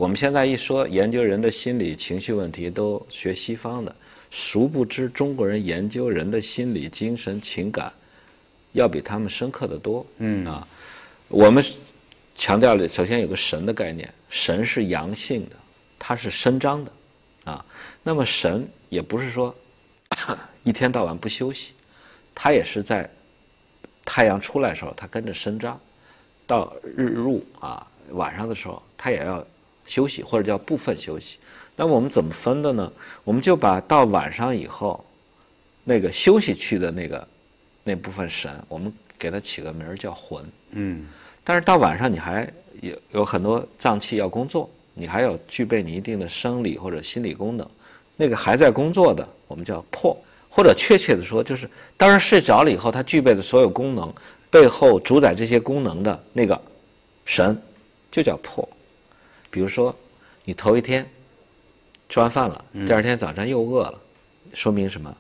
我们现在一说研究人的心理情绪问题，都学西方的，殊不知中国人研究人的心理、精神、情感，要比他们深刻得多。我们强调了，首先有个神的概念，神是阳性的，它是伸张的，那么神也不是说一天到晚不休息，它也是在太阳出来的时候，它跟着伸张，到日入晚上的时候，它也要休息，或者叫部分休息。那么我们怎么分的呢？我们就把到晚上以后那个休息区的那部分神，我们给它起个名儿叫魂。但是到晚上你还有很多脏器要工作，你还要具备你一定的生理或者心理功能，那个还在工作的我们叫魄，或者确切的说，就是当然睡着了以后，它具备的所有功能背后主宰这些功能的那个神就叫魄。比如说你头一天吃完饭了，第二天早上又饿了，说明什么？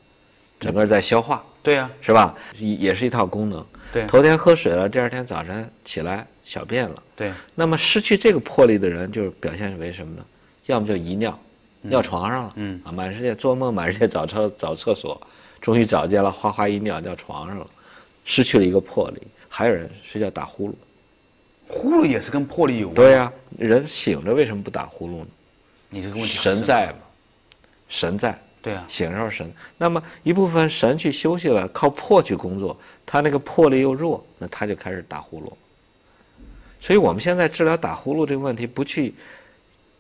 整个在消化。对呀，是吧？也是一套功能。对，头天喝水了，第二天早晨起来小便了。对，那么失去这个魄力的人，就是表现为什么呢？要么就遗尿，尿床上了。满世界做梦，满世界找厕所，终于找见了，哗哗一尿床上了，失去了一个魄力。还有人睡觉打呼噜，呼噜也是跟魄力有关。对呀，人醒着为什么不打呼噜呢？你这个问题神在嘛，神在。对啊，醒着时候神，那么一部分神去休息了，靠魄去工作，他那个魄力又弱，那他就开始打呼噜。所以我们现在治疗打呼噜这个问题，不去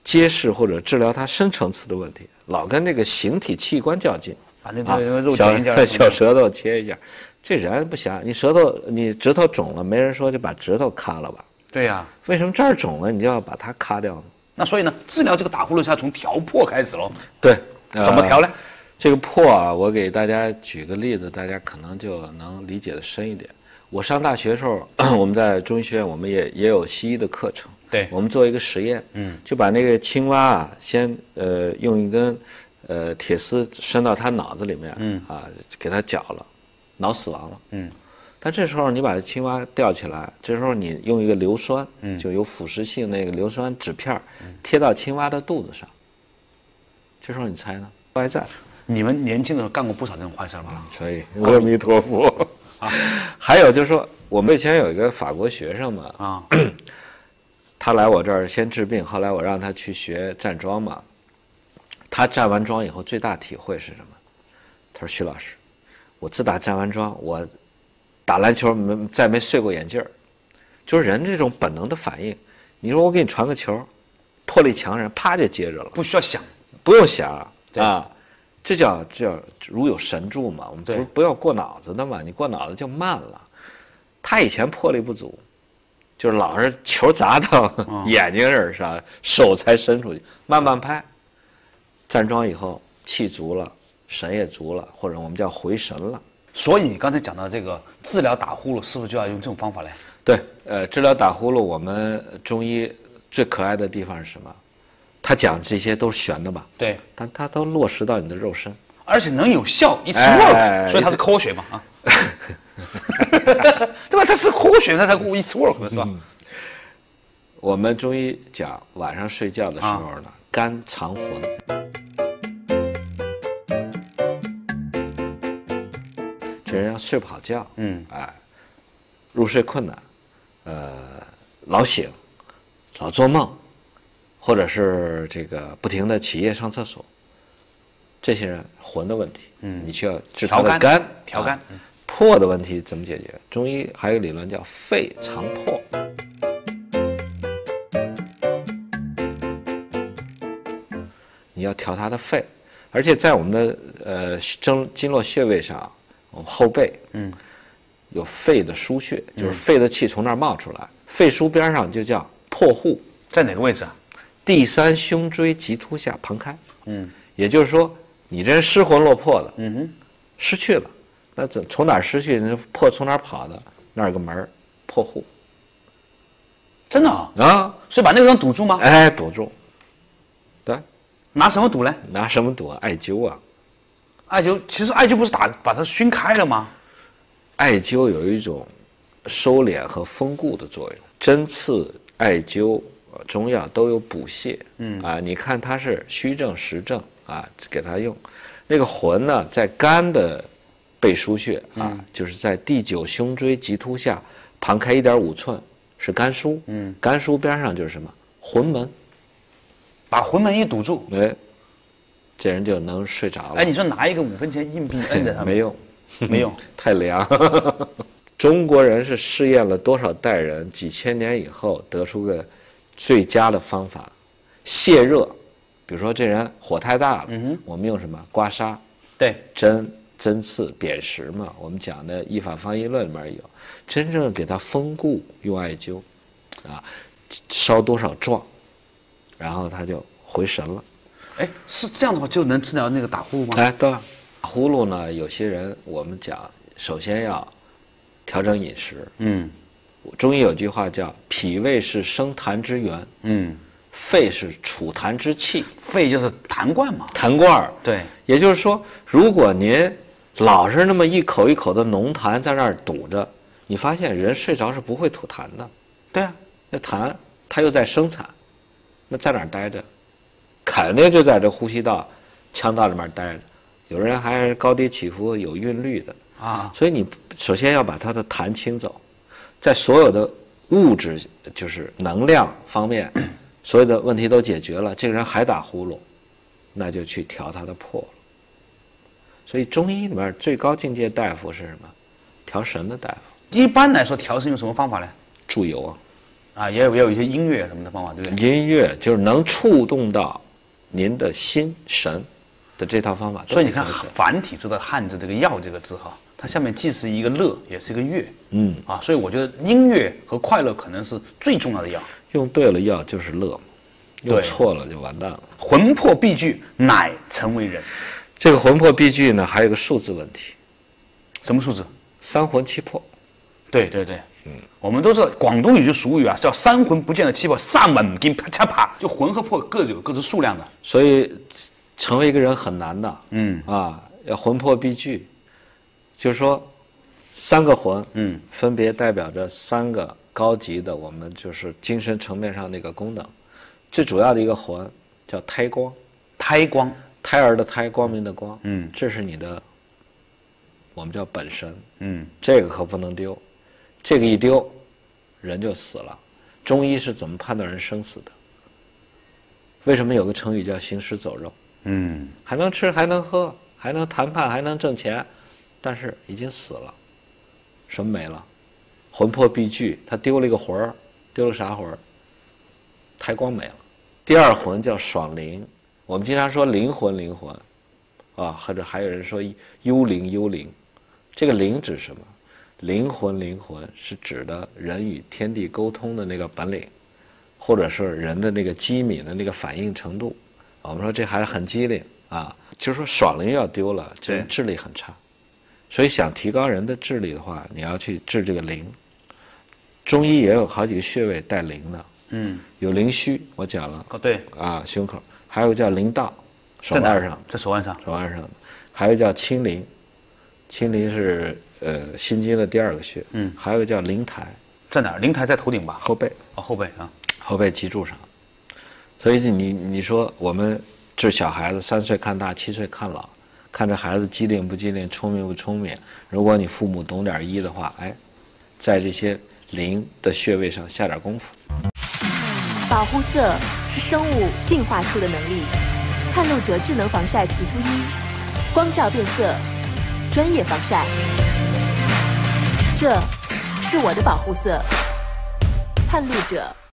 揭示或者治疗它深层次的问题，老跟这个形体器官较劲，把那个肉切一下，小舌头切一下，这人不行，你指头肿了，没人说就把指头咔了吧？对呀，为什么这儿肿了你就要把它咔掉呢？那所以呢，治疗这个打呼噜是要从调魄开始喽。对。怎么调呢？这个魄我给大家举个例子，大家可能就能理解的深一点。我上大学的时候，我们在中医学院，我们也有西医的课程。对，我们做一个实验，就把那个青蛙先用一根铁丝伸到它脑子里面，给它绞了，脑死亡了。但这时候你把青蛙吊起来，这时候你用一个硫酸，就有腐蚀性那个硫酸纸片贴到青蛙的肚子上。这时候你猜呢？坏在你们年轻的时候干过不少这种坏事吧？所以阿弥陀佛。还有就是说，我们以前有一个法国学生嘛，他来我这儿先治病，后来我让他去学站桩嘛。他站完桩以后最大体会是什么？他说：“徐老师，我自打站完桩，我打篮球再没碎过眼镜儿。就是人这种本能的反应。你说我给你传个球，魄力强人啪就接着了，不需要想。”不用想这叫如有神助嘛。我们不要过脑子的嘛，你过脑子就慢了。他以前魄力不足，就是老是球砸到眼睛这儿上，手才伸出去，慢慢拍。站桩以后气足了，神也足了，或者我们叫回神了。所以刚才讲到这个治疗打呼噜，是不是就要用这种方法来？对，治疗打呼噜，我们中医最可爱的地方是什么？他讲这些都是玄的吧？对，但他都落实到你的肉身，而且能有效，it's work，所以它是科学嘛对吧？它是科学，那才it's work 是吧？我们中医讲晚上睡觉的时候呢，肝藏魂，这人要睡不好觉，入睡困难，老醒，老做梦。或者是这个不停的起夜上厕所，这些人魂的问题，你需要治他的肝调肝。魄的问题怎么解决？中医还有一个理论叫肺藏魄，你要调他的肺，而且在我们的经络穴位上，我们后背，有肺的腧穴，就是肺的气从那儿冒出来，肺腧边上就叫魄户，在哪个位置啊？第三胸椎棘突下旁开，也就是说，你这人失魂落魄的，失去了，那从哪儿失去？那魄从哪儿跑的？那儿有个门，魄户。真的啊？所以把那个地方堵住吗？堵住。对。拿什么堵呢？拿什么堵？艾灸啊。艾灸，其实艾灸不是把它熏开了吗？艾灸有一种收敛和封固的作用，针刺艾灸。中药都有补泻，你看它是虚症实症啊，给它用。那个魂呢，在肝的背腧穴啊，就是在第9胸椎棘突下旁开1.5寸是肝腧，肝腧边上就是什么魂门，把魂门一堵住，哎，这人就能睡着了。哎，你说拿一个5分钱硬币摁在上面，没用，没用，太凉。中国人是试验了多少代人，几千年以后得出个最佳的方法，泄热。比如说这人火太大了，我们用什么刮痧？对，针刺、砭石嘛。我们讲的《医法方医论》里面有，真正给他封固用艾灸，啊，烧多少壮，然后他就回神了。哎，是这样的话就能治疗那个打呼噜吗？哎，对，打呼噜呢，有些人我们讲，首先要调整饮食。中医有句话叫“脾胃是生痰之源”，肺是储痰之器。肺就是痰罐嘛。痰罐。对，也就是说，如果您老是那么一口一口的浓痰在那儿堵着，你发现人睡着是不会吐痰的。对啊，那痰它又在生产，那在哪儿待着？肯定就在这呼吸道、腔道里面待着。有人还是高低起伏有韵律的啊。所以你首先要把它的痰清走，在所有的物质就是能量方面，所有的问题都解决了，这个人还打呼噜，那就去调他的破了。所以中医里面最高境界大夫是什么？调神的大夫。一般来说，调神用什么方法呢？注油啊，也有一些音乐什么的方法，对不对？音乐就是能触动到您的心神的这套方法。所以你看繁体字的汉字这个药这个字哈，它下面既是一个乐，也是一个乐。所以我觉得音乐和快乐可能是最重要的药。用对了药就是乐，用错了就完蛋了。魂魄必具，乃成为人。这个魂魄必具呢，还有个数字问题。什么数字？3魂7魄。对，我们都知道广东有句俗语啊，叫三魂不见得七魄，上门金啪嚓啪，就魂和魄各有各的数量的。所以成为一个人很难的。要魂魄必具，就是说3个魂，分别代表着3个高级的我们就是精神层面上那个功能。最主要的一个魂叫胎光，胎儿的胎，光明的光，这是你的，我们叫本身，这个可不能丢，这个一丢，人就死了。中医是怎么判断人生死的？为什么有个成语叫行尸走肉？还能吃，还能喝，还能谈判，还能挣钱，但是已经死了，什么没了？魂魄必具，他丢了一个魂儿，丢了啥魂儿？胎光没了。第2魂叫爽灵。我们经常说灵魂，啊，或者还有人说幽灵，这个灵指什么？灵魂是指的人与天地沟通的那个本领，或者是人的那个机敏的那个反应程度。我们说这还是很机灵啊，就是说爽灵要丢了，这人智力很差。所以想提高人的智力的话，你要去治这个灵。中医也有好几个穴位带灵的，有灵虚，我讲了，对啊，胸口。还有个叫灵道，手腕上，在手腕上的，还有叫清陵，清陵是心经的第2个穴，还有个叫灵台，在哪儿？灵台在头顶吧？后背，后背啊，后背脊柱上。所以你说我们治小孩子，3岁看大，7岁看老，看这孩子机灵不机灵，聪明不聪明。如果你父母懂点医的话，哎，在这些灵的穴位上下点功夫。保护色是生物进化出的能力。探路者智能防晒皮肤衣，光照变色，专业防晒。这是我的保护色。探路者。